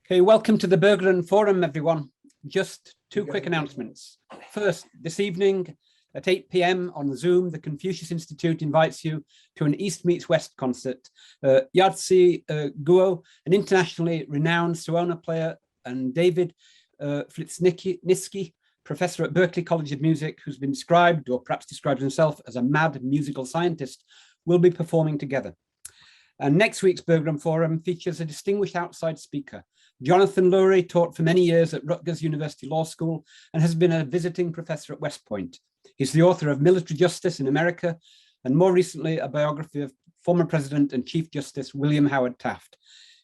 Okay, welcome to the Berglund Forum, everyone. Just two quick announcements. First, this evening at 8 p.m. on Zoom, the Confucius Institute invites you to an East Meets West concert. Yadzi Guo, an internationally renowned Suona player, and David Flitsniski, professor at Berklee College of Music, who's been described, or perhaps describes himself, as a mad musical scientist, will be performing together. And next week's Berglund Forum features a distinguished outside speaker. Jonathan Lurie taught for many years at Rutgers University Law School and has been a visiting professor at West Point. He's the author of Military Justice in America and more recently a biography of former President and Chief Justice William Howard Taft.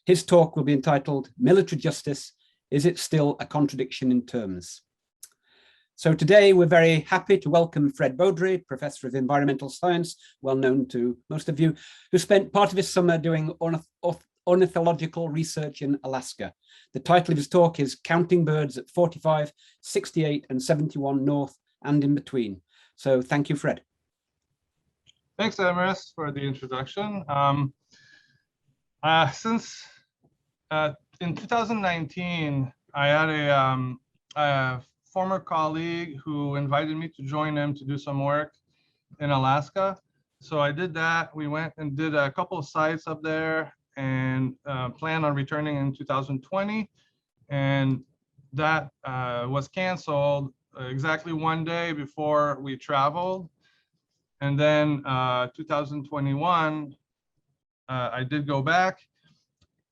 His talk will be entitled Military Justice, Is It Still a Contradiction in Terms? So today we're very happy to welcome Fred Beaudry, Professor of Environmental Science, well known to most of you, who spent part of his summer doing ornithological research in Alaska. The title of his talk is Counting Birds at 45, 68 and 71 North and in between. So thank you, Fred. Thanks, Emrys, for the introduction. In 2019, I had a former colleague who invited me to join him to do some work in Alaska. So I did that. We went and did a couple of sites up there and planned on returning in 2020. And that was canceled exactly one day before we traveled. And then 2021, I did go back,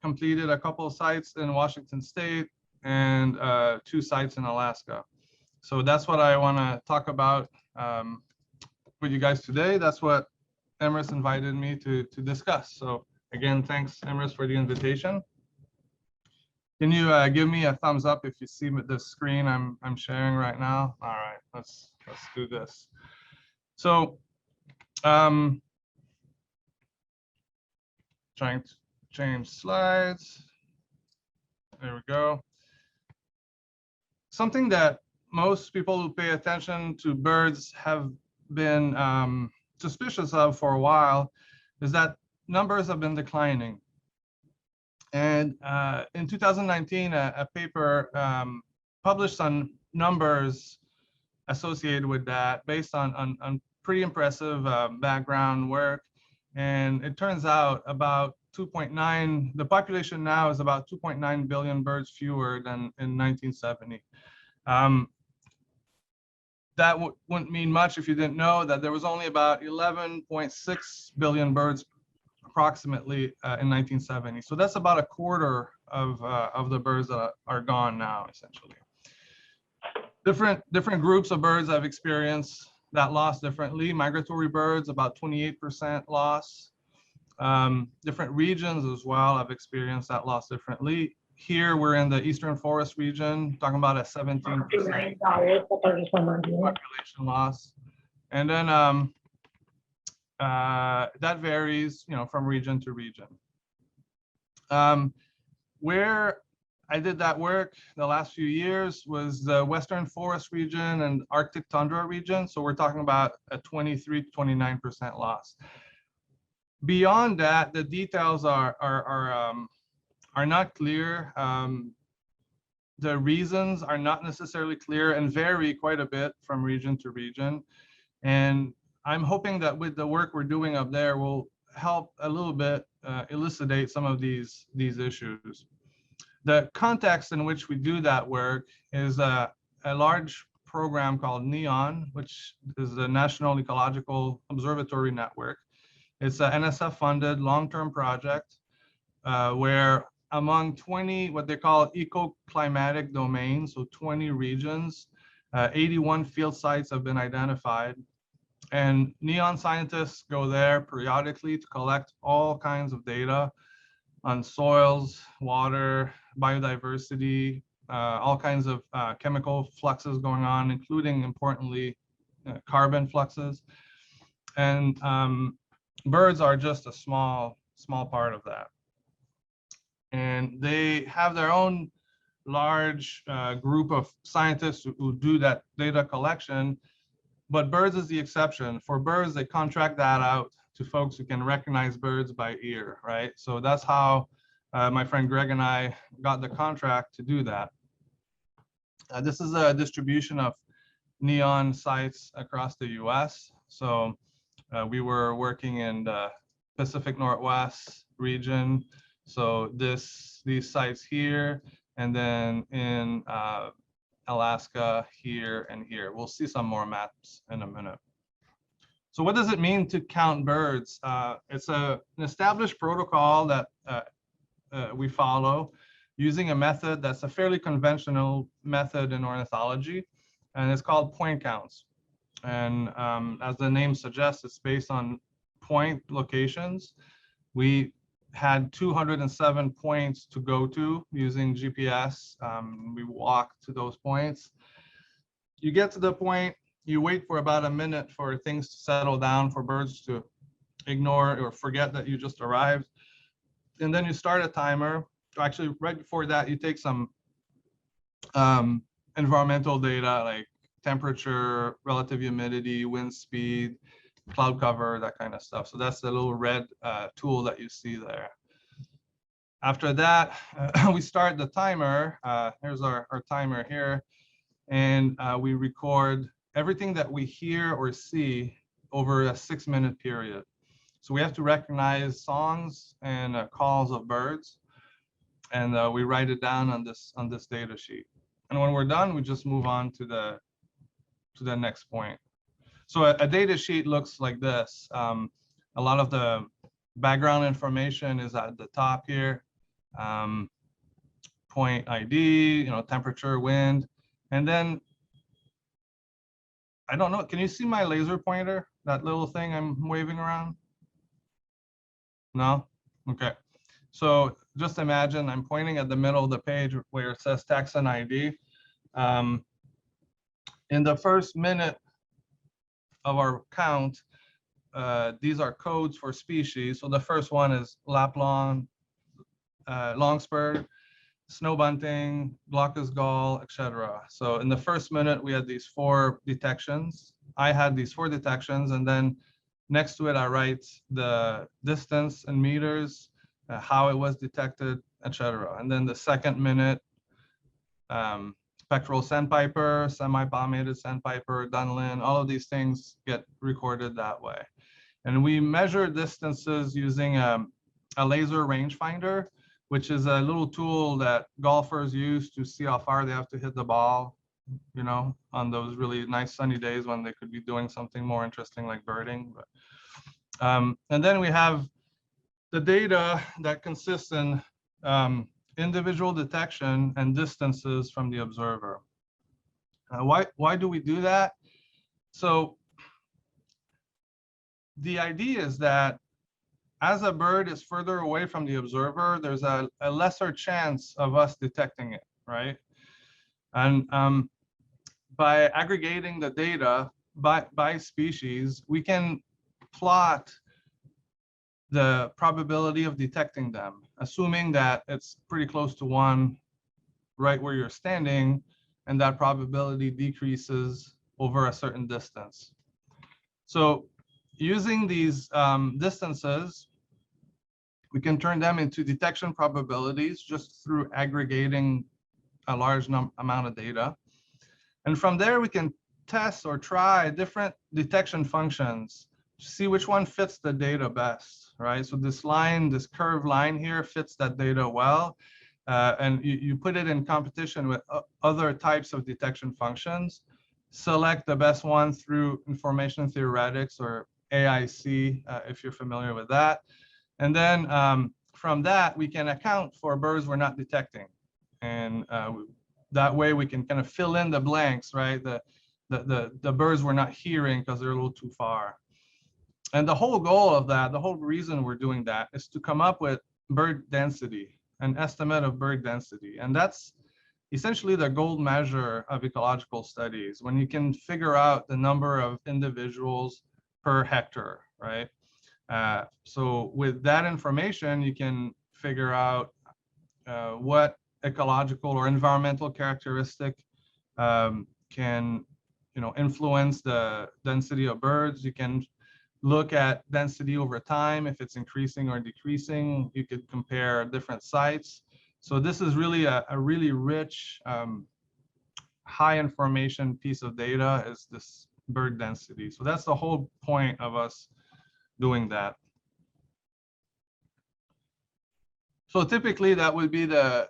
completed a couple of sites in Washington State and 2 sites in Alaska. So that's what I want to talk about with you guys today. That's what Emrys invited me to discuss. So again, thanks, Emrys, for the invitation. Can you give me a thumbs up if you see the screen I'm sharing right now? All right, let's do this. So trying to change slides. There we go. Something that most people who pay attention to birds have been suspicious of for a while is that numbers have been declining. And in 2019, a paper published on numbers associated with that based on pretty impressive background work. And it turns out about 2.9, the population now is about 2.9 billion birds fewer than in 1970. That wouldn't mean much if you didn't know that there was only about 11.6 billion birds approximately in 1970. So that's about a quarter of the birds that are gone now, essentially. Different groups of birds have experienced that loss differently. Migratory birds, about 28% loss. Different regions as well have experienced that loss differently. Here we're in the Eastern Forest region, talking about a 17% population loss. And then that varies, from region to region. Where I did that work the last few years was the Western Forest region and Arctic Tundra region. So we're talking about a 23 to 29% loss. Beyond that, the details are not clear. The reasons are not necessarily clear and vary quite a bit from region to region. And I'm hoping that with the work we're doing up there, we'll help a little bit elucidate some of these issues. The context in which we do that work is a large program called NEON, which is the National Ecological Observatory Network. It's an NSF-funded long-term project where among 20, what they call eco-climatic domains, so 20 regions, 81 field sites have been identified. And NEON scientists go there periodically to collect all kinds of data on soils, water, biodiversity, all kinds of chemical fluxes going on, including, importantly, carbon fluxes. And birds are just a small part of that. And they have their own large group of scientists who do that data collection, but birds is the exception. For birds, they contract that out to folks who can recognize birds by ear, right? So that's how my friend Greg and I got the contract to do that. This is a distribution of neon sites across the US. So we were working in the Pacific Northwest region. So these sites here, and then in Alaska here and here. We'll see some more maps in a minute. So what does it mean to count birds? It's an established protocol that we follow using a method that's a fairly conventional method in ornithology, and it's called point counts. And as the name suggests, it's based on point locations. We had 207 points to go to using GPS. We walked to those points. You get to the point, you wait for about a minute for things to settle down, for birds to ignore or forget that you just arrived. And then you start a timer. Actually, right before that, you take some environmental data like temperature, relative humidity, wind speed, cloud cover, that kind of stuff. So that's the little red tool that you see there. After that, we start the timer. Here's our timer here. And we record everything that we hear or see over a 6-minute period. So we have to recognize songs and calls of birds. And we write it down on this data sheet. And when we're done, we just move on to the next point. So a data sheet looks like this. A lot of the background information is at the top here. Point ID, temperature, wind, and then I don't know. Can you see my laser pointer? That little thing I'm waving around? No? Okay. So just imagine I'm pointing at the middle of the page where it says taxon ID. In the first minute of our count, these are codes for species. So the first one is Lapland, longspur, snow bunting, glaucous gull, etc. So in the first minute, we had these 4 detections. I had these 4 detections, and then next to it, I write the distance in meters, how it was detected, etc. And then the second minute, spectral sandpiper, semi-palmated sandpiper, dunlin, all of these things get recorded that way. And we measure distances using a laser rangefinder, which is a little tool that golfers use to see how far they have to hit the ball, on those really nice sunny days when they could be doing something more interesting like birding. And then we have the data that consists in individual detection and distances from the observer. Why do we do that? So the idea is that as a bird is further away from the observer, there's a lesser chance of us detecting it, right? And by aggregating the data by species, we can plot the probability of detecting them, assuming that it's pretty close to 1 right where you're standing, and that probability decreases over a certain distance. So using these distances, we can turn them into detection probabilities just through aggregating a large amount of data. And from there, we can test or try different detection functions to see which one fits the data best, right? So this curved line here fits that data well. And you put it in competition with other types of detection functions, select the best one through information theoretics or AIC, if you're familiar with that. And then from that, we can account for birds we're not detecting. And that way we can kind of fill in the blanks, right? The birds we're not hearing because they're a little too far. And the whole goal of that, the whole reason we're doing that is to come up with bird density, an estimate of bird density. And that's essentially the gold measure of ecological studies, when you can figure out the number of individuals per hectare, right? So with that information, you can figure out what ecological or environmental characteristic can influence the density of birds. You can look at density over time, if it's increasing or decreasing. You could compare different sites. So this is really a really rich, high information piece of data, is this bird density. So that's the whole point of us doing that. So typically that would be the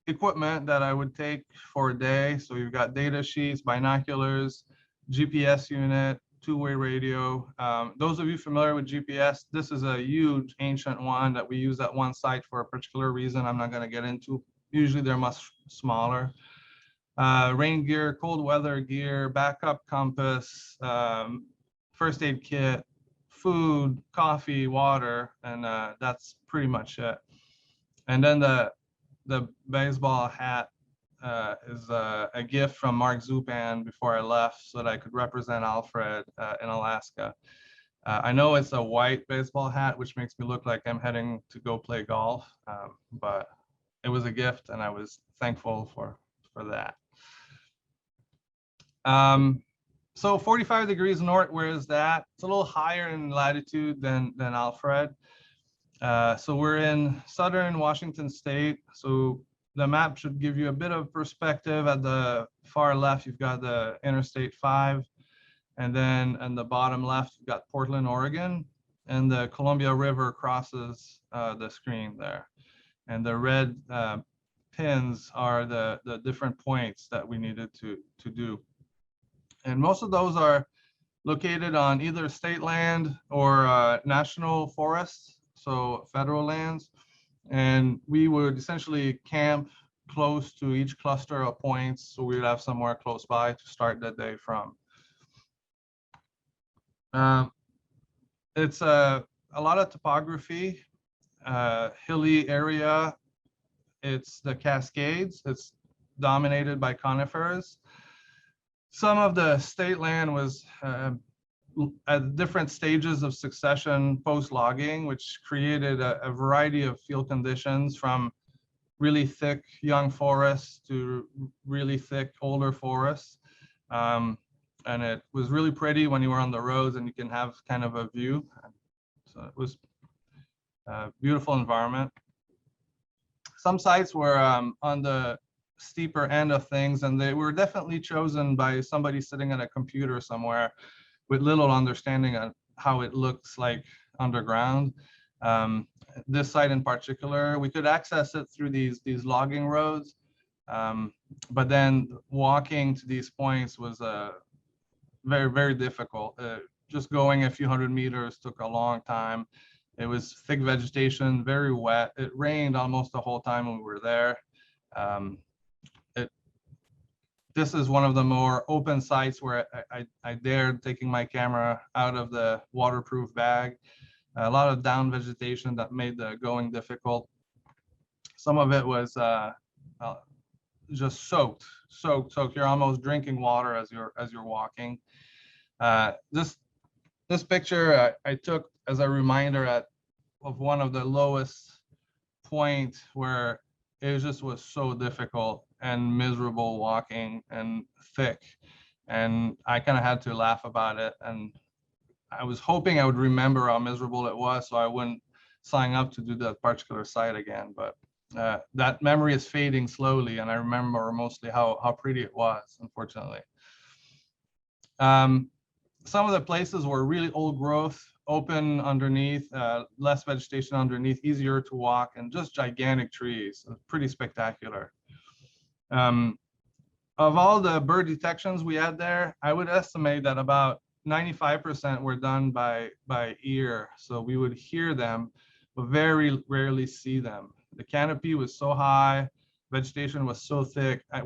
equipment that I would take for a day. So you've got data sheets, binoculars, GPS unit, two-way radio. Those of you familiar with GPS, this is a huge ancient one that we use at one site for a particular reason I'm not going to get into. Usually they're much smaller. Rain gear, cold weather gear, backup compass, first aid kit, food, coffee, water, and that's pretty much it. And then the baseball hat is a gift from Mark Zupan before I left, so that I could represent Alfred in Alaska. I know it's a white baseball hat, which makes me look like I'm heading to go play golf, but it was a gift, and I was thankful for that. So 45 degrees north, where is that? It's a little higher in latitude than Alfred. So we're in southern Washington state. So the map should give you a bit of perspective. At the far left, you've got the Interstate 5. And then on the bottom left, you've got Portland, Oregon. And the Columbia River crosses the screen there. And the red pins are the different points that we needed to do. And most of those are located on either state land or national forests, so federal lands. And we would essentially camp close to each cluster of points, so we'd have somewhere close by to start the day from. It's a lot of topography, hilly area. It's the Cascades. It's dominated by conifers. Some of the state land was at different stages of succession post-logging, which created a variety of field conditions, from really thick young forests to really thick older forests. And it was really pretty when you were on the roads and you can have kind of a view. So it was a beautiful environment. Some sites were on the steeper end of things, and they were definitely chosen by somebody sitting at a computer somewhere with little understanding of how it looks like underground. This site in particular, we could access it through these logging roads, but then walking to these points was very, very difficult. Just going a few hundred meters took a long time. It was thick vegetation, very wet. It rained almost the whole time when we were there. This is one of the more open sites where I dared taking my camera out of the waterproof bag. A lot of down vegetation that made the going difficult. Some of it was just soaked. You're almost drinking water as you're walking. This picture I took as a reminder of one of the lowest points where it just was so difficult and miserable walking and thick. And I kind of had to laugh about it. And I was hoping I would remember how miserable it was so I wouldn't sign up to do that particular site again. But that memory is fading slowly, and I remember mostly how pretty it was, unfortunately. Some of the places were really old growth, open underneath, less vegetation underneath, easier to walk, and just gigantic trees. Pretty spectacular. Of all the bird detections we had there, I would estimate that about 95% were done by ear. So we would hear them, but very rarely see them. The canopy was so high, vegetation was so thick. I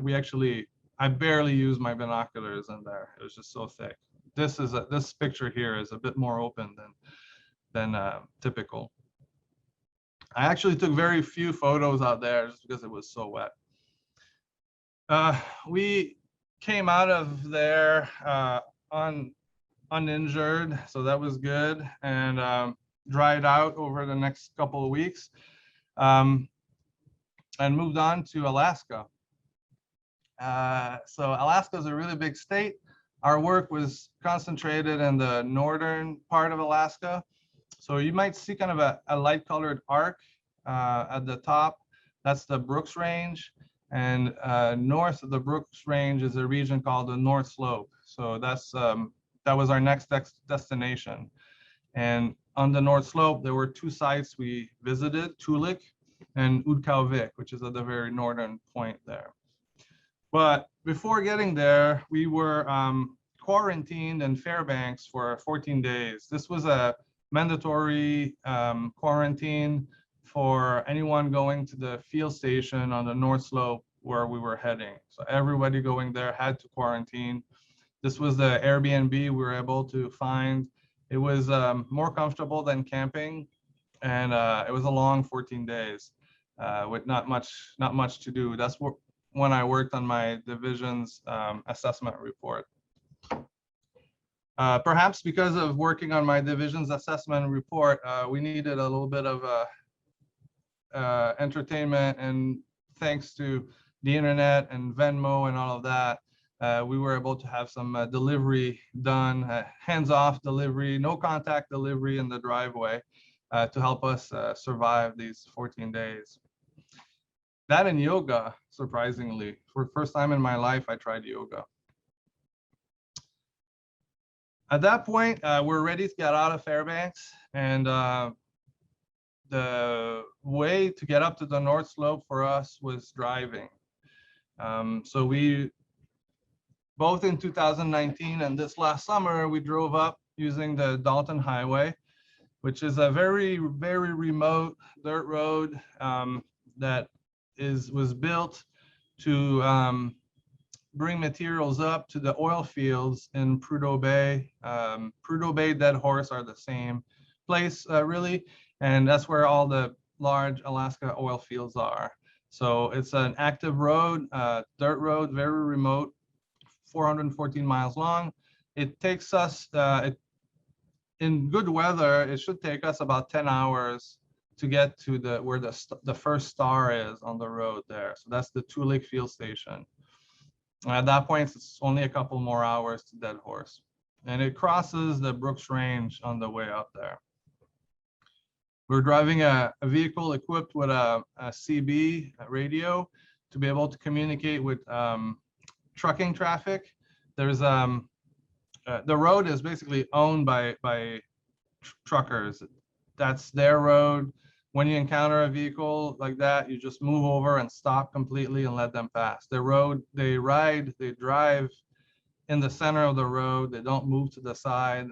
barely used my binoculars in there. It was just so thick. This picture here is a bit more open than typical. I actually took very few photos out there just because it was so wet. We came out of there uninjured, so that was good, and dried out over the next couple of weeks, and moved on to Alaska. So Alaska is a really big state. Our work was concentrated in the northern part of Alaska. So you might see kind of a light colored arc at the top. That's the Brooks Range. And north of the Brooks Range is a region called the North Slope. So that was our next destination. And on the North Slope, there were two sites we visited, Tulik and Udkauvik, which is at the very northern point there. But before getting there, we were quarantined in Fairbanks for 14 days. This was a mandatory quarantine for anyone going to the field station on the North Slope where we were heading. So everybody going there had to quarantine. This was the Airbnb we were able to find. It was more comfortable than camping, and it was a long 14 days with not much to do. That's when I worked on my division's assessment report. Perhaps because of working on my division's assessment report, we needed a little bit of entertainment, and thanks to the internet and Venmo and all of that, we were able to have some delivery done, hands-off delivery, no contact delivery in the driveway to help us survive these 14 days. That and yoga, surprisingly. For the first time in my life, I tried yoga. At that point, we're ready to get out of Fairbanks, and the way to get up to the North Slope for us was driving. So we, both in 2019 and this last summer, we drove up using the Dalton Highway, which is a very, very remote dirt road that was built to bring materials up to the oil fields in Prudhoe Bay. Prudhoe Bay, Dead Horse are the same place, really, and that's where all the large Alaska oil fields are. So it's an active road, dirt road, very remote, 414 miles long. It takes us, in good weather, it should take us about 10 hours to get to where the first star is on the road there. So that's the Tulik field station. At that point, it's only a couple more hours to Dead Horse. And it crosses the Brooks Range on the way up there. We're driving a vehicle equipped with a CB radio to be able to communicate with trucking traffic. There's the road is basically owned by truckers. That's their road. When you encounter a vehicle like that, you just move over and stop completely and let them pass. The road, they drive in the center of the road. They don't move to the side.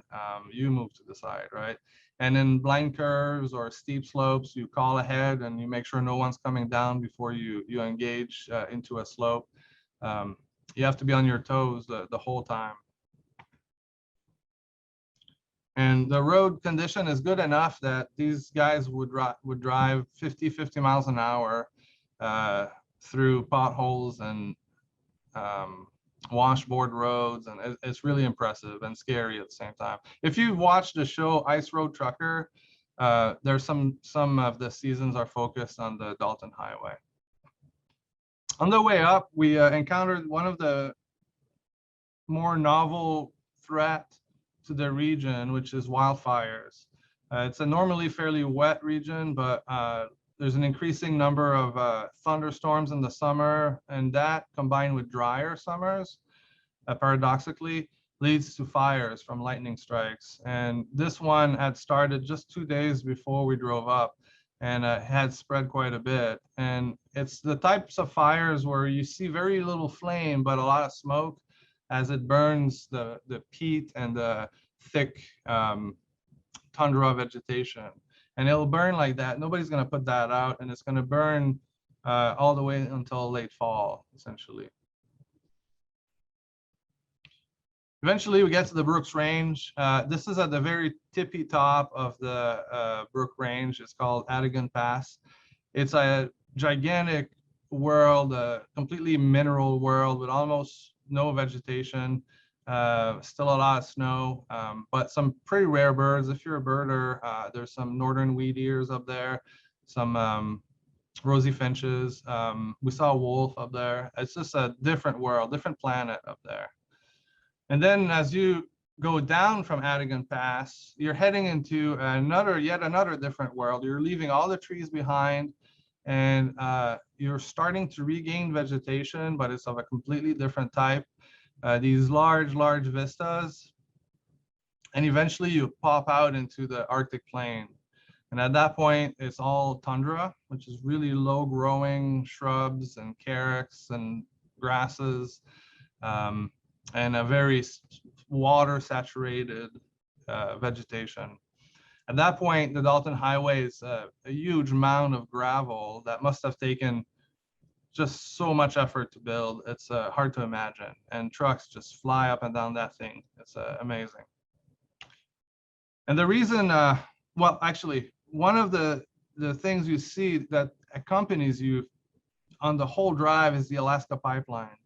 You move to the side, right? And in blind curves or steep slopes, you call ahead and you make sure no one's coming down before you engage into a slope. You have to be on your toes the whole time. And the road condition is good enough that these guys would drive 50 miles an hour through potholes and washboard roads, and it's really impressive and scary at the same time. If you've watched the show Ice Road Trucker, there's some of the seasons are focused on the Dalton Highway. On the way up, we encountered one of the more novel threats to the region, which is wildfires. It's a normally fairly wet region, but there's an increasing number of thunderstorms in the summer, and that combined with drier summers, paradoxically, leads to fires from lightning strikes. And this one had started just 2 days before we drove up, and had spread quite a bit. And it's the types of fires where you see very little flame, but a lot of smoke, as it burns the peat and the thick tundra vegetation. And it'll burn like that. Nobody's going to put that out, and it's going to burn all the way until late fall, essentially. Eventually, we get to the Brooks Range. This is at the very tippy top of the Brook Range. It's called Adigan Pass. It's a gigantic world, a completely mineral world with almost no vegetation, still a lot of snow, but some pretty rare birds. If you're a birder, there's some northern wheat ears up there, some rosy finches. We saw a wolf up there. It's just a different world, different planet up there. And then as you go down from Adigan Pass, you're heading into yet another different world. You're leaving all the trees behind, and you're starting to regain vegetation, but it's of a completely different type. These large vistas, and eventually you pop out into the Arctic plain. And at that point, it's all tundra, which is really low growing shrubs and carex and grasses, and a very water saturated vegetation. At that point, the Dalton Highway is a huge mound of gravel that must have taken just so much effort to build. It's hard to imagine. And trucks just fly up and down that thing. It's amazing. And the reason, well, actually, one of the things you see that accompanies you on the whole drive is the Alaska pipeline.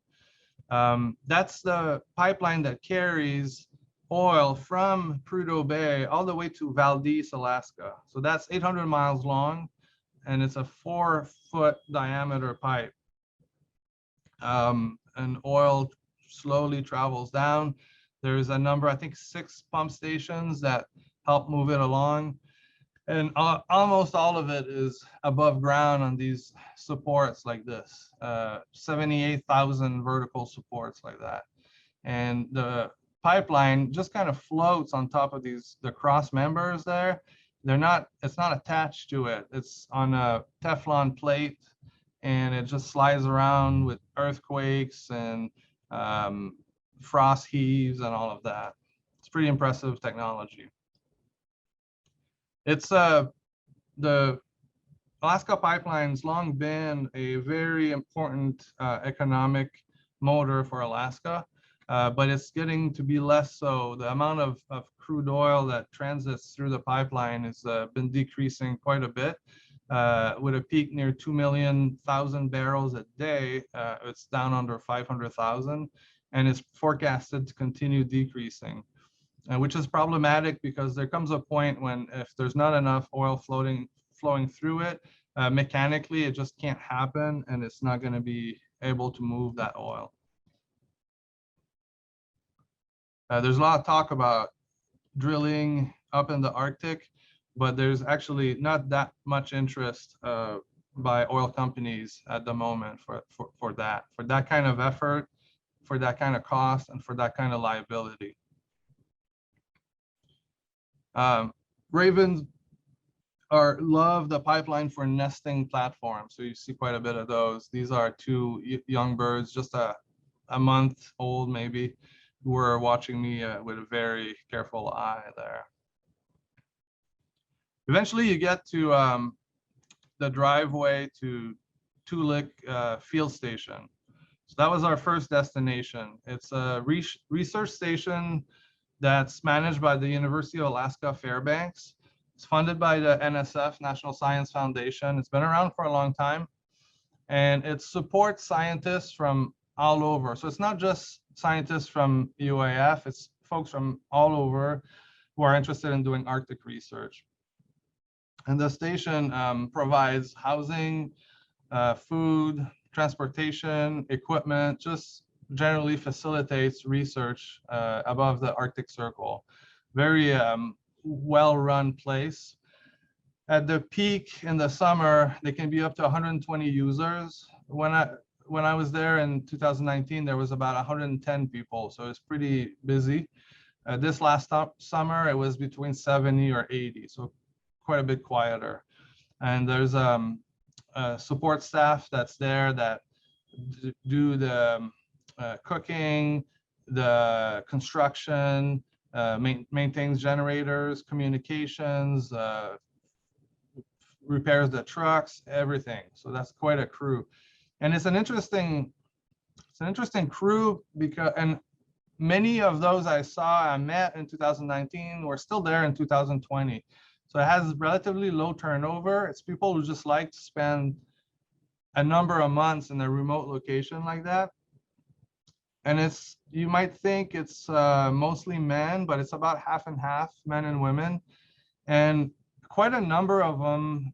That's the pipeline that carries oil from Prudhoe Bay all the way to Valdez, Alaska. So that's 800 miles long, and it's a 4-foot diameter pipe. And oil slowly travels down. There's a number, I think 6 pump stations that help move it along. And almost all of it is above ground on these supports like this, 78,000 vertical supports like that. And the pipeline just kind of floats on top of the cross members there. It's not attached to it. It's on a Teflon plate, and it just slides around with earthquakes and frost heaves and all of that. It's pretty impressive technology. It's the Alaska pipeline's long been a very important economic motor for Alaska, but it's getting to be less so. The amount of crude oil that transits through the pipeline has been decreasing quite a bit. With a peak near 2,000,000 barrels a day, it's down under 500,000, and it's forecasted to continue decreasing. Which is problematic because there comes a point when if there's not enough oil flowing through it, mechanically it just can't happen, and it's not going to be able to move that oil. There's a lot of talk about drilling up in the Arctic, but there's actually not that much interest by oil companies at the moment for that kind of effort, for that kind of cost, and for that kind of liability. Ravens love the pipeline for nesting platforms. So you see quite a bit of those. These are 2 young birds, just a month old maybe, who were watching me with a very careful eye there. Eventually you get to the driveway to Tulik Field Station. So that was our first destination. It's a research station that's managed by the University of Alaska Fairbanks. It's funded by the NSF, National Science Foundation. It's been around for a long time, and it supports scientists from all over. So it's not just scientists from UAF, it's folks from all over who are interested in doing Arctic research. And the station provides housing, food, transportation, equipment, just generally facilitates research above the Arctic Circle. Very well-run place. At the peak in the summer, they can be up to 120 users. When I was there in 2019, there was about 110 people, so it's pretty busy. This last summer, it was between 70 or 80, so quite a bit quieter. And there's a support staff that's there that do the cooking, the construction, maintains generators, communications, repairs the trucks, everything. So that's quite a crew, and it's an interesting crew because many of those I met in 2019 were still there in 2020. So it has relatively low turnover. It's people who just like to spend a number of months in a remote location like that. And you might think it's mostly men, but it's about half and half, men and women. And quite a number of them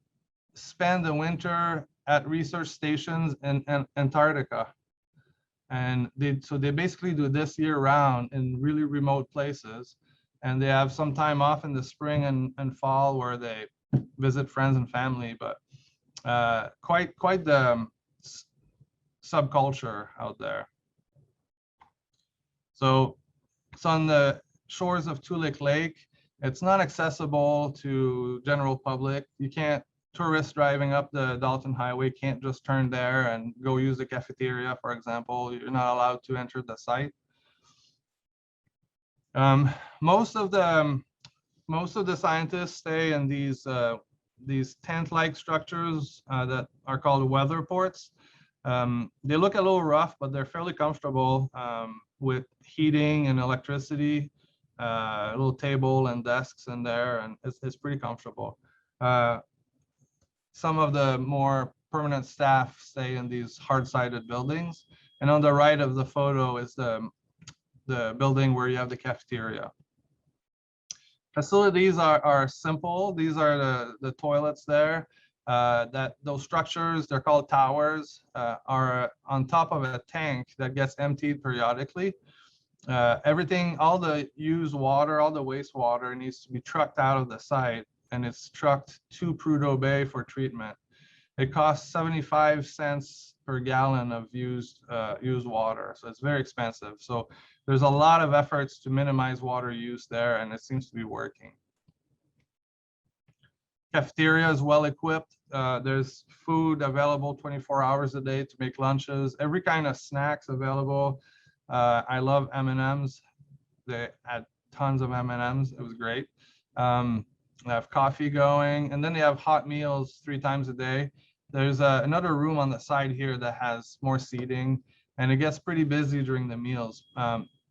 spend the winter at research stations in Antarctica. And they basically do this year round in really remote places. And they have some time off in the spring and fall where they visit friends and family, but quite the subculture out there. So it's on the shores of Toolik Lake. It's not accessible to general public. You can't, tourists driving up the Dalton Highway can't just turn there and go use the cafeteria, for example. You're not allowed to enter the site. Most of the scientists stay in these tent-like structures that are called weather ports. They look a little rough, but they're fairly comfortable with heating and electricity, a little table and desks in there, and it's pretty comfortable. Some of the more permanent staff stay in these hard-sided buildings. And on the right of the photo is the building where you have the cafeteria. Facilities are simple. These are the toilets there. Those structures, they're called towers, are on top of a tank that gets emptied periodically. Everything, all the used water, all the wastewater needs to be trucked out of the site, and it's trucked to Prudhoe Bay for treatment. It costs 75 cents per gallon of used water, so it's very expensive. So there's a lot of efforts to minimize water use there, and it seems to be working. Cafeteria is well equipped. There's food available 24 hours a day to make lunches, every kind of snacks available. I love M&Ms. They had tons of M&Ms. It was great. They have coffee going, and then they have hot meals 3 times a day. There's another room on the side here that has more seating, and it gets pretty busy during the meals.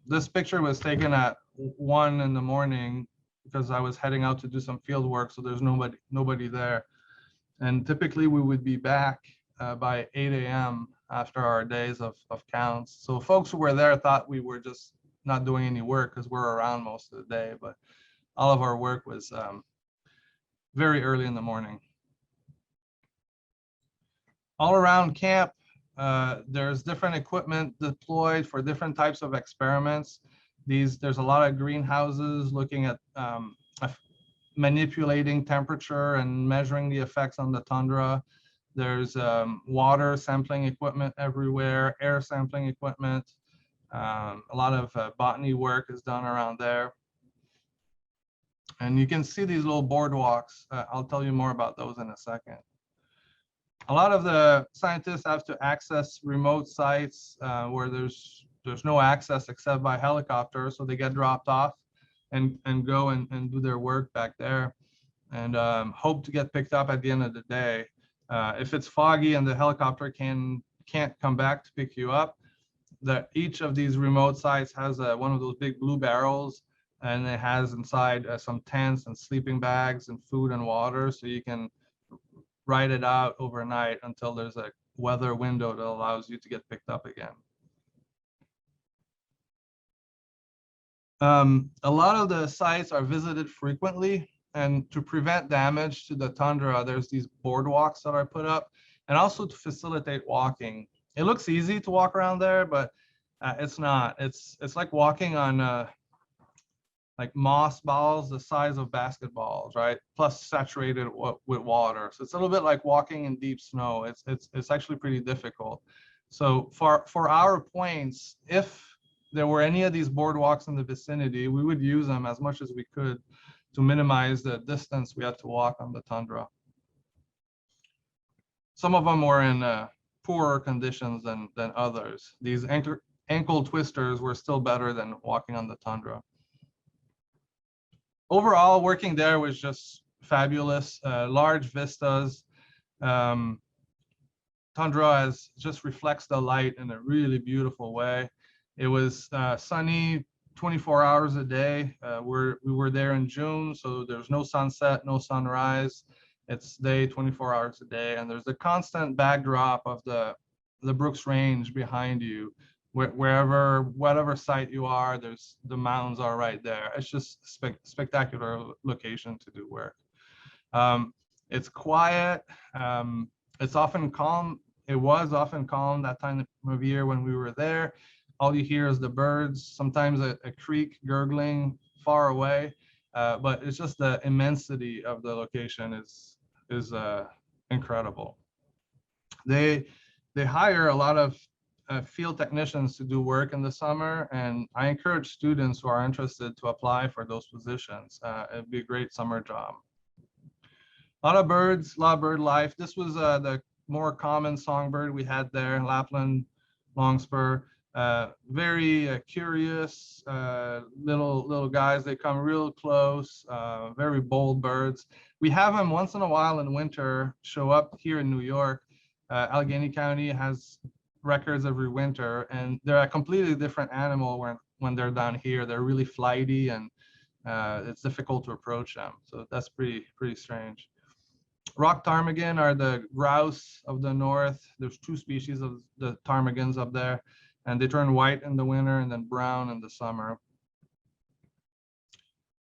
This picture was taken at 1 in the morning because I was heading out to do some field work, so there's nobody there. And typically we would be back by 8 a.m. after our days of counts. So folks who were there thought we were just not doing any work because we're around most of the day, but all of our work was very early in the morning. All around camp, there's different equipment deployed for different types of experiments. There's a lot of greenhouses looking at manipulating temperature and measuring the effects on the tundra. There's water sampling equipment everywhere, air sampling equipment. A lot of botany work is done around there. And you can see these little boardwalks. I'll tell you more about those in a second. A lot of the scientists have to access remote sites where there's no access except by helicopter, so they get dropped off and go and do their work back there, and hope to get picked up at the end of the day. If it's foggy and the helicopter can't come back to pick you up, each of these remote sites has one of those big blue barrels, and it has inside some tents and sleeping bags and food and water, so you can ride it out overnight until there's a weather window that allows you to get picked up again. A lot of the sites are visited frequently, and to prevent damage to the tundra, there's these boardwalks that are put up, and also to facilitate walking. It looks easy to walk around there, but it's not. It's like walking on like moss balls the size of basketballs, right? Plus saturated with water. So it's a little bit like walking in deep snow. It's actually pretty difficult. So for our points, if there were any of these boardwalks in the vicinity, we would use them as much as we could to minimize the distance we had to walk on the tundra. Some of them were in poorer conditions than others. These ankle twisters were still better than walking on the tundra. Overall, working there was just fabulous. Large vistas. Tundra just reflects the light in a really beautiful way. It was sunny 24 hours a day. We were there in June, so there's no sunset, no sunrise. It's day 24 hours a day, and there's a constant backdrop of the Brooks Range behind you. Whatever site you are, the mountains are right there. It's just spectacular location to do work. It's quiet. It's often calm. It was often calm that time of year when we were there. All you hear is the birds, sometimes a creek gurgling far away, but it's just the immensity of the location is incredible. They hire a lot of field technicians to do work in the summer, and I encourage students who are interested to apply for those positions. It'd be a great summer job. A lot of birds, a lot of bird life. This was the more common songbird we had there, Lapland longspur. Very curious little guys. They come real close, very bold birds. We have them once in a while in winter show up here in New York. Allegheny County has records every winter, and they're a completely different animal when they're down here. They're really flighty, and it's difficult to approach them. So that's pretty strange. Rock ptarmigan are the grouse of the north. There's 2 species of the ptarmigans up there, and they turn white in the winter and then brown in the summer.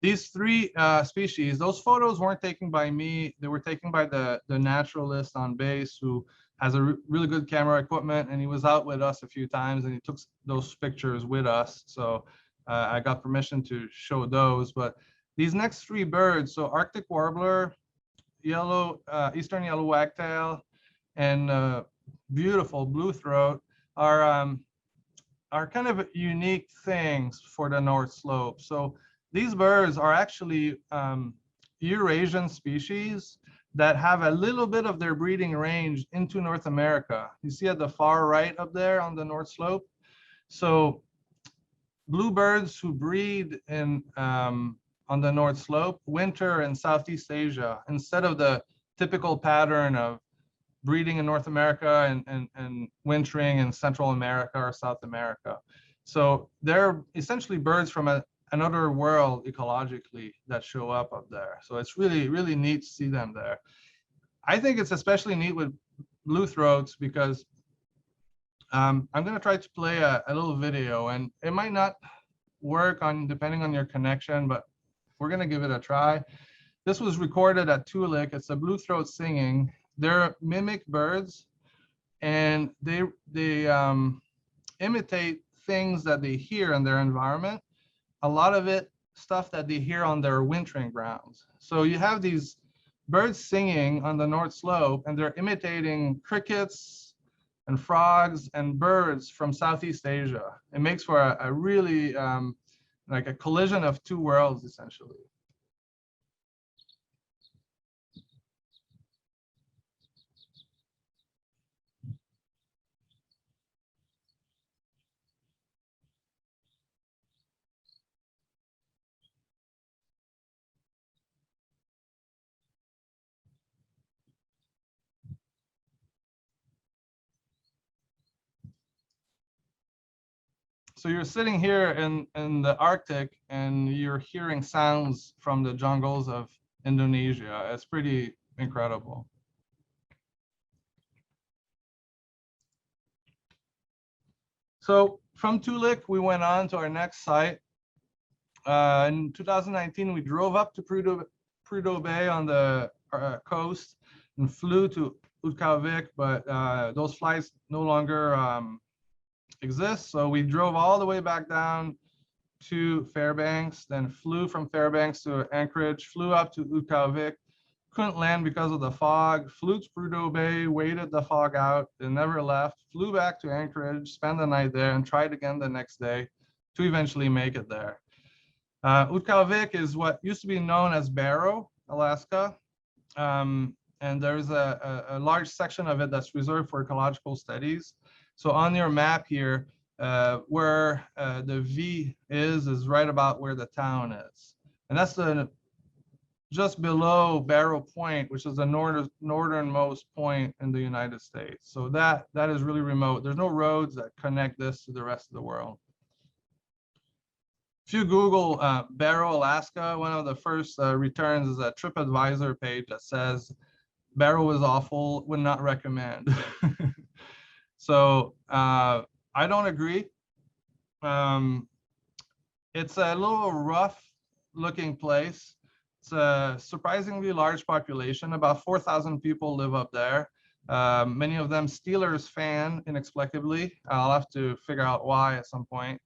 These 3 species, those photos weren't taken by me. They were taken by the naturalist on base, who has a really good camera equipment, and he was out with us a few times, and he took those pictures with us. So I got permission to show those. But these next 3 birds, so Arctic warbler, eastern yellow wagtail, and beautiful blue throat are kind of unique things for the North Slope. So these birds are actually Eurasian species that have a little bit of their breeding range into North America. You see at the far right up there on the North Slope. So bluebirds who breed in on the North Slope winter in Southeast Asia instead of the typical pattern of breeding in North America and wintering in Central America or South America. So they're essentially birds from another world ecologically that show up there. So it's really neat to see them there. I think it's especially neat with blue throats because I'm going to try to play a little video, and it might not work depending on your connection, but we're going to give it a try. This was recorded at Tulik. It's a blue throat singing. They're mimic birds, and they imitate things that they hear in their environment. A lot of it stuff that they hear on their wintering grounds. So you have these birds singing on the North Slope, and they're imitating crickets and frogs and birds from Southeast Asia. It makes for a really like a collision of 2 worlds, essentially. So you're sitting here in the Arctic, and you're hearing sounds from the jungles of Indonesia. It's pretty incredible. So from Tulik, we went on to our next site. In 2019, we drove up to Prudhoe Bay on the coast and flew to Utqagvik, but those flights no longer exist. So we drove all the way back down to Fairbanks, then flew from Fairbanks to Anchorage, flew up to Utqagvik, couldn't land because of the fog, flew to Prudhoe Bay, waited the fog out, and never left, flew back to Anchorage, spent the night there, and tried again the next day to eventually make it there. Utqagvik is what used to be known as Barrow, Alaska. And there's a large section of it that's reserved for ecological studies. So on your map here, where the V is right about where the town is. And that's just below Barrow Point, which is the northernmost point in the United States. So that is really remote. There's no roads that connect this to the rest of the world. If you Google Barrow, Alaska, one of the first returns is a TripAdvisor page that says, Barrow is awful, would not recommend. So I don't agree. It's a little rough looking place. It's a surprisingly large population. About 4,000 people live up there. Many of them Steelers fan, inexplicably. I'll have to figure out why at some point.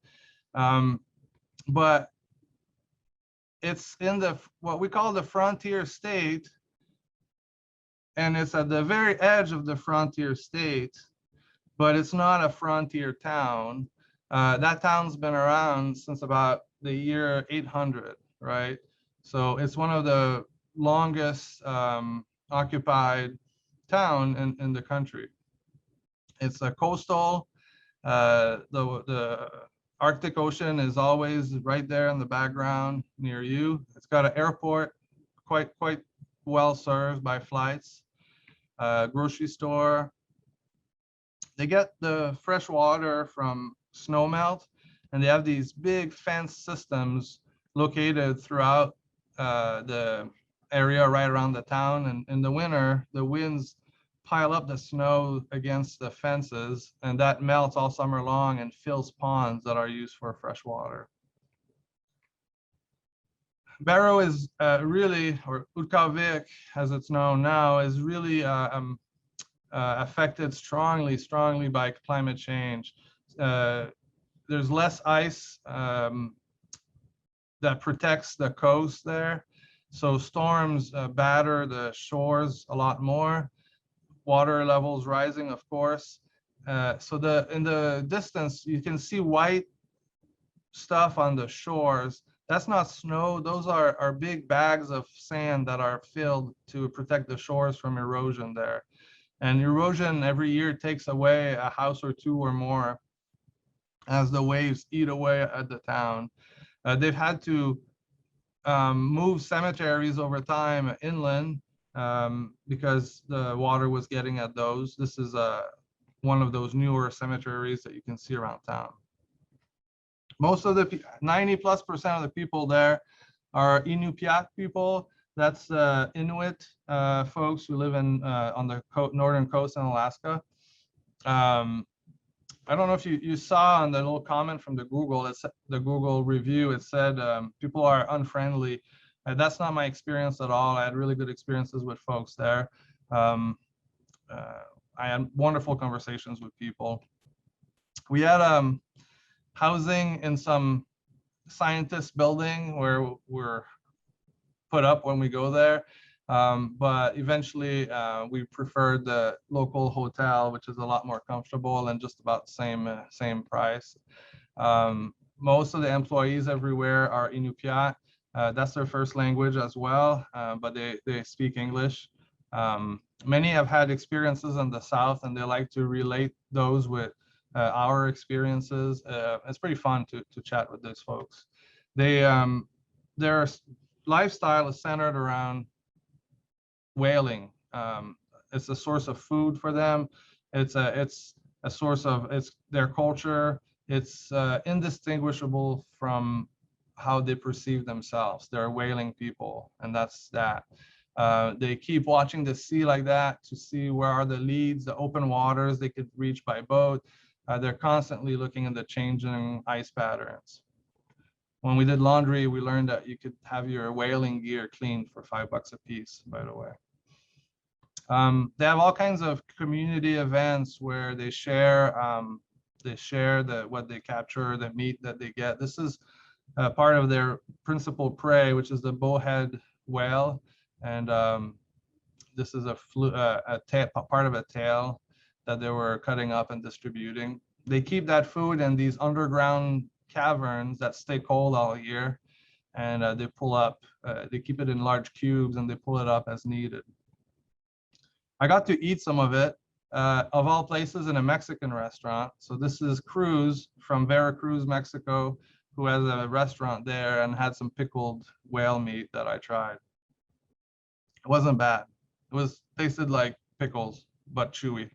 But it's in what we call the frontier state, and it's at the very edge of the frontier state, but it's not a frontier town. That town's been around since about the year 800, right? So it's one of the longest occupied town in the country. It's a coastal. The Arctic Ocean is always right there in the background near you. It's got an airport, quite well served by flights, grocery store. They get the fresh water from snowmelt, and they have these big fence systems located throughout the area right around the town. And in the winter, the winds pile up the snow against the fences, and that melts all summer long and fills ponds that are used for fresh water. Barrow is really, or Utqagvik as it's known now, is really affected strongly by climate change. There's less ice that protects the coast there. So storms batter the shores a lot more. Water levels rising, of course. So in the distance, you can see white stuff on the shores. That's not snow. Those are big bags of sand that are filled to protect the shores from erosion there. And erosion every year takes away a house or two or more as the waves eat away at the town. They've had to move cemeteries over time inland because the water was getting at those. This is one of those newer cemeteries that you can see around town. Most of the 90+% of the people there are Inupiat people. That's Inuit folks who live on the northern coast in Alaska. I don't know if you saw on the little comment from the Google review, it said people are unfriendly. That's not my experience at all. I had really good experiences with folks there. I had wonderful conversations with people. We had housing in some scientist building where we're put up when we go there. But eventually we preferred the local hotel, which is a lot more comfortable and just about the same price. Most of the employees everywhere are Inupiat. That's their first language as well, but they speak English. Many have had experiences in the South, and they like to relate those with our experiences. It's pretty fun to chat with those folks. Their lifestyle is centered around whaling. It's a source of food for them. It's a source of their culture. It's indistinguishable from how they perceive themselves. They're whaling people, and that's that. They keep watching the sea like that to see where are the leads, the open waters they could reach by boat. They're constantly looking at the changing ice patterns. When we did laundry, we learned that you could have your whaling gear cleaned for $5 a piece, by the way. They have all kinds of community events where they share what they capture, the meat that they get. This is part of their principal prey, which is the bowhead whale, and this is part of a tail that they were cutting up and distributing. They keep that food in these underground caverns that stay cold all year, and they keep it in large cubes, and they pull it up as needed. I got to eat some of it, of all places, in a Mexican restaurant. So this is Cruz from Veracruz, Mexico, who has a restaurant there, and had some pickled whale meat that I tried. It wasn't bad. It tasted like pickles, but chewy.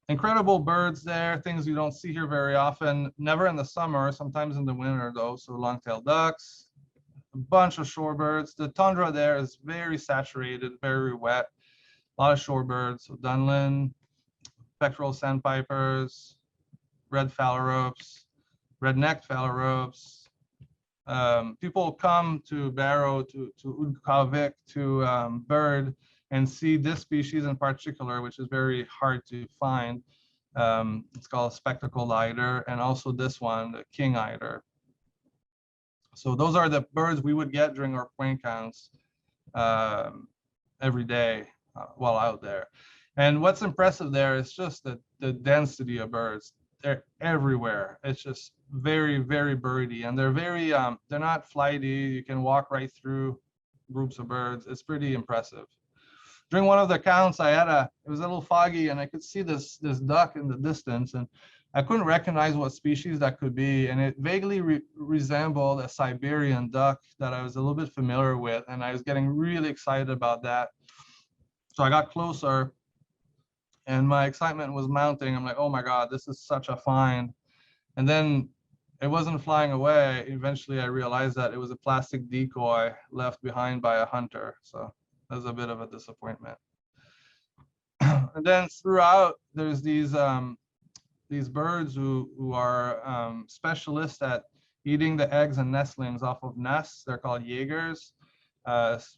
Incredible birds there, things you don't see here very often, never in the summer, sometimes in the winter though. So long-tailed ducks, a bunch of shorebirds. The tundra there is very saturated, very wet. A lot of shorebirds, so dunlin, spectral sandpipers, red phalaropes, red-necked phalaropes. People come to Barrow, to Utqagvik, to bird and see this species in particular, which is very hard to find. It's called spectacled eider, and also this one, the king eider. So those are the birds we would get during our point counts every day while out there. And what's impressive there is just the density of birds. They're everywhere. It's just very, very birdy, and they're very they're not flighty. You can walk right through groups of birds. It's pretty impressive. During one of the counts, it was a little foggy, and I could see this duck in the distance, and I couldn't recognize what species that could be, and it vaguely resembled a Siberian duck that I was a little bit familiar with, and I was getting really excited about that. So I got closer, and my excitement was mounting. I'm like, oh my God, this is such a find. And then it wasn't flying away. Eventually, I realized that it was a plastic decoy left behind by a hunter. So that was a bit of a disappointment. And then throughout, there's these birds who are specialists at eating the eggs and nestlings off of nests. They're called Jaegers.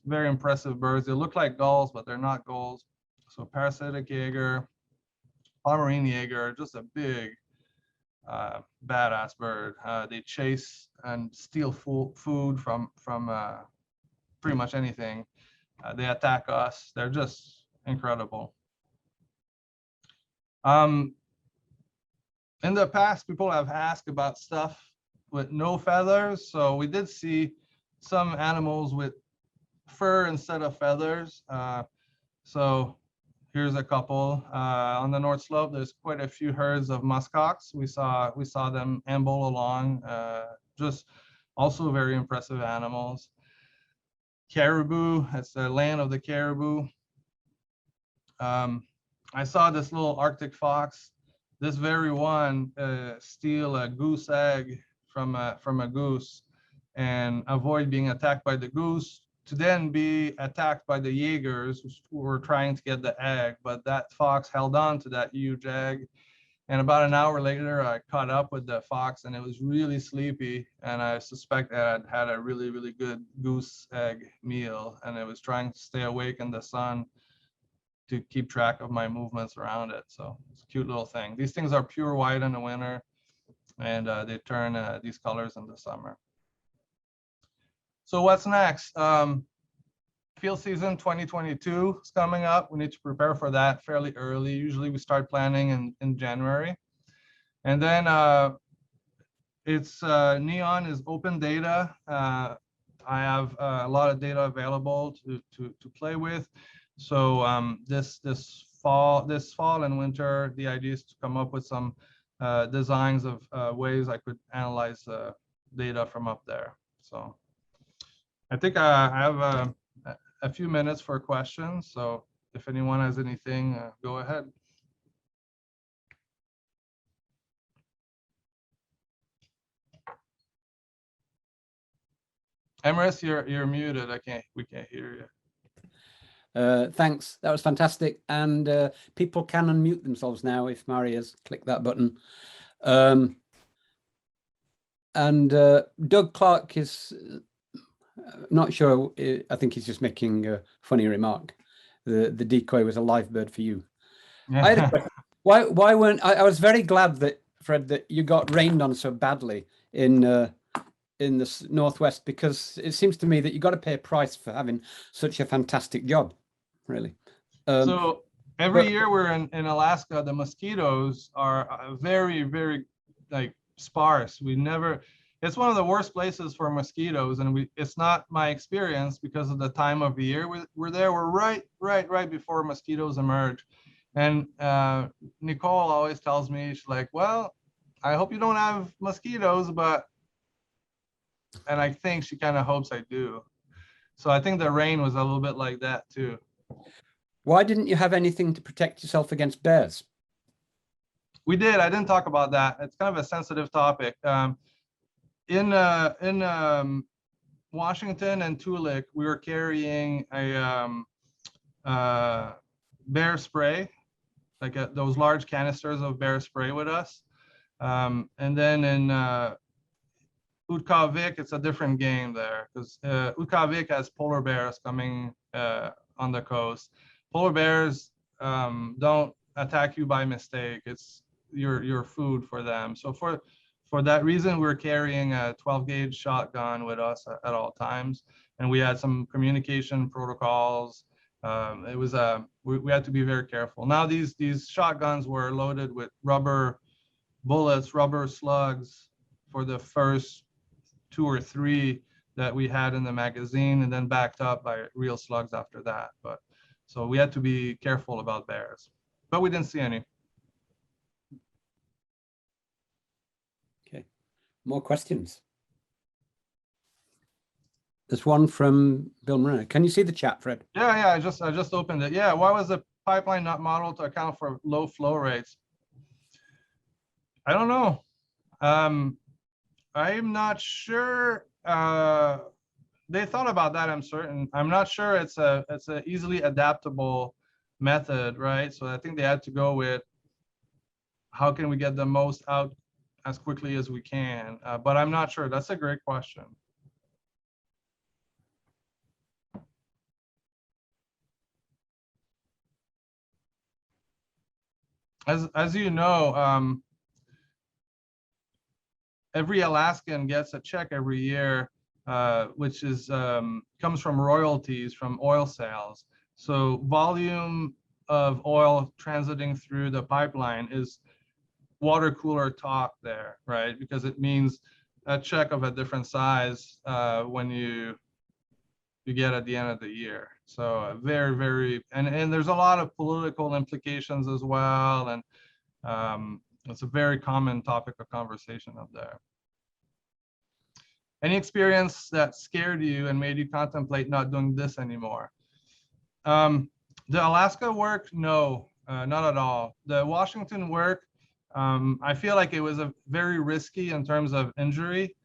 Very impressive birds. They look like gulls, but they're not gulls. So parasitic Jaeger, Pomeranian Jaeger, just a big, badass bird. They chase and steal food from pretty much anything. They attack us. They're just incredible. In the past, people have asked about stuff with no feathers. So we did see some animals with fur instead of feathers. So here's a couple. On the North Slope, there's quite a few herds of muskox. We saw them amble along. Just also very impressive animals. Caribou, that's the land of the caribou. I saw this little Arctic fox, this very one, steal a goose egg from a goose and avoid being attacked by the goose, to then be attacked by the Jaegers who were trying to get the egg. But that fox held on to that huge egg. And about an hour later, I caught up with the fox, and it was really sleepy. And I suspect it had had a really, really good goose egg meal. And it was trying to stay awake in the sun to keep track of my movements around it. So it's a cute little thing. These things are pure white in the winter, and they turn these colors in the summer. So what's next? Field season 2022 is coming up. We need to prepare for that fairly early. Usually we start planning in January. And then NEON is open data. I have a lot of data available to play with. So this fall and winter, the idea is to come up with some designs of ways I could analyze the data from up there. So I think I have a few minutes for questions. So if anyone has anything, go ahead. Emrys, you're muted. We can't hear you. Thanks. That was fantastic. And people can unmute themselves now if Maria's clicked that button. Doug Clark is not sure. I think he's just making a funny remark. The decoy was a live bird for you. I had a question. Why weren't I was very glad that, Fred, that you got rained on so badly in the Northwest, because it seems to me that you got to pay a price for having such a fantastic job, really. So every year we're in Alaska, the mosquitoes are very, very sparse. It's one of the worst places for mosquitoes, and it's not my experience because of the time of the year we're there. We're right before mosquitoes emerge. And Nicole always tells me, she's like, well, I hope you don't have mosquitoes, and I think she kind of hopes I do. So I think the rain was a little bit like that too. Why didn't you have anything to protect yourself against bears? We did. I didn't talk about that. It's kind of a sensitive topic. In Washington and Toolik, we were carrying a bear spray, those large canisters of bear spray with us. And then in Utkavik, it's a different game there, because Utkavik has polar bears coming on the coast. Polar bears don't attack you by mistake. It's your food for them. So for that reason, we're carrying a 12 gauge shotgun with us at all times, and we had some communication protocols. It was we had to be very careful. Now these shotguns were loaded with rubber bullets, rubber slugs for the first 2 or 3 that we had in the magazine, and then backed up by real slugs after that. But so we had to be careful about bears, but we didn't see any. Okay, more questions. There's one from Bill Moreno. Can you see the chat, Fred? Yeah, I just opened it. Yeah, why was the pipeline not modeled to account for low flow rates? I don't know. I'm not sure. They thought about that, I'm certain. I'm not sure it's a easily adaptable method, right? So I think they had to go with how can we get the most out as quickly as we can. But I'm not sure. That's a great question. As you know, every Alaskan gets a check every year, which is comes from royalties from oil sales. So volume of oil transiting through the pipeline is water cooler talk there, right? Because it means a check of a different size when you get at the end of the year. So very, very, and there's a lot of political implications as well. And it's a very common topic of conversation up there. Any experience that scared you and made you contemplate not doing this anymore? The Alaska work, no, not at all. The Washington work, I feel like it was a very risky in terms of injury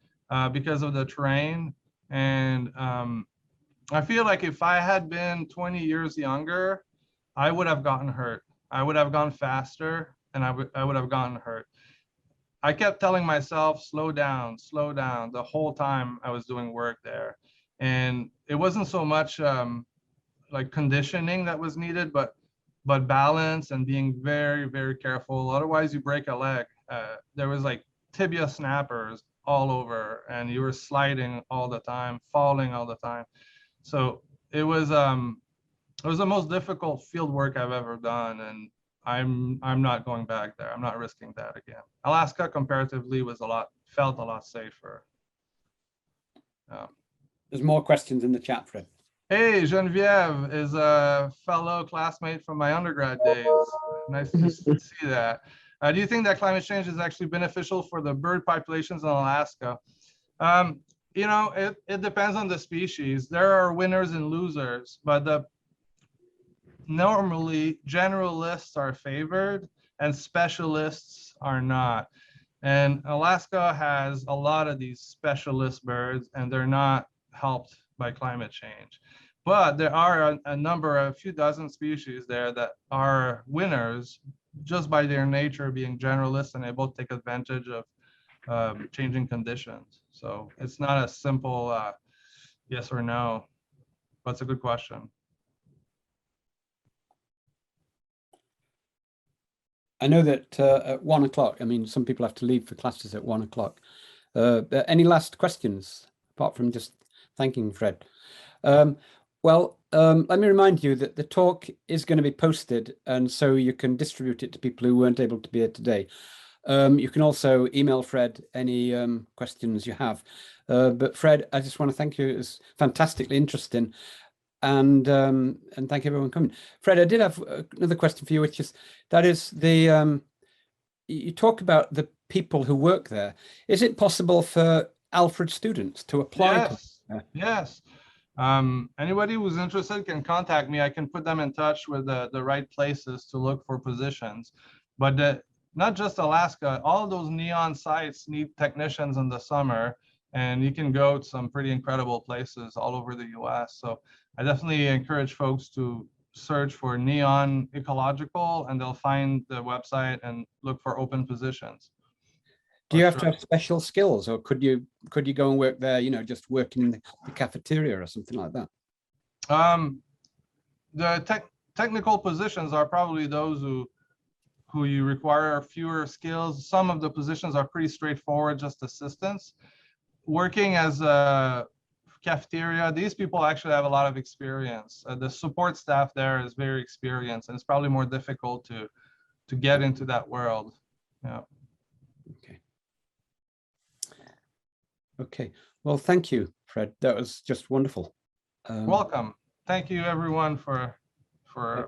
because of the terrain. And I feel like if I had been 20 years younger, I would have gotten hurt. I would have gone faster, and I would have gotten hurt. I kept telling myself, slow down the whole time I was doing work there. And it wasn't so much like conditioning that was needed, but balance and being very, very careful. Otherwise you break a leg. There was like tibia snappers all over, and you were sliding all the time, falling all the time. So it was the most difficult field work I've ever done, and I'm not going back there. I'm not risking that again. Alaska comparatively felt a lot safer. There's more questions in the chat, Fred. Hey, Genevieve is a fellow classmate from my undergrad days. Nice to see that. Do you think that climate change is actually beneficial for the bird populations in Alaska? You know, it depends on the species. There are winners and losers, but normally generalists are favored and specialists are not. And Alaska has a lot of these specialist birds, and they're not helped by climate change. But there are a few dozen species there that are winners just by their nature being generalists and able to take advantage of changing conditions. So it's not a simple yes or no, but it's a good question. I know that at 1 o'clock, I mean, some people have to leave for classes at 1 o'clock. Any last questions, apart from just thanking Fred? Well, let me remind you that the talk is going to be posted, and so you can distribute it to people who weren't able to be here today. You can also email Fred any questions you have. But Fred, I just want to thank you. It was fantastically interesting. And thank everyone coming. Fred, I did have another question for you, which is you talk about the people who work there. Is it possible for Alfred students to apply? Yes. Anybody who's interested can contact me. I can put them in touch with the right places to look for positions. But not just Alaska, all of those neon sites need technicians in the summer, and you can go to some pretty incredible places all over the US. So I definitely encourage folks to search for Neon Ecological, and they'll find the website and look for open positions. Do you have to have special skills, or could you go and work there, you know, just working in the cafeteria or something like that? the technical positions are probably those who you require fewer skills. Some of the positions are pretty straightforward, just assistants. Working as a cafeteria, these people actually have a lot of experience. The support staff there is very experienced, and it's probably more difficult to get into that world. Yeah. Okay. Okay. Well, thank you, Fred. That was just wonderful. Welcome. Thank you, everyone, for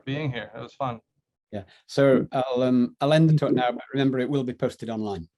being here. It was fun. Yeah. So I'll end the talk now, but remember, it will be posted online.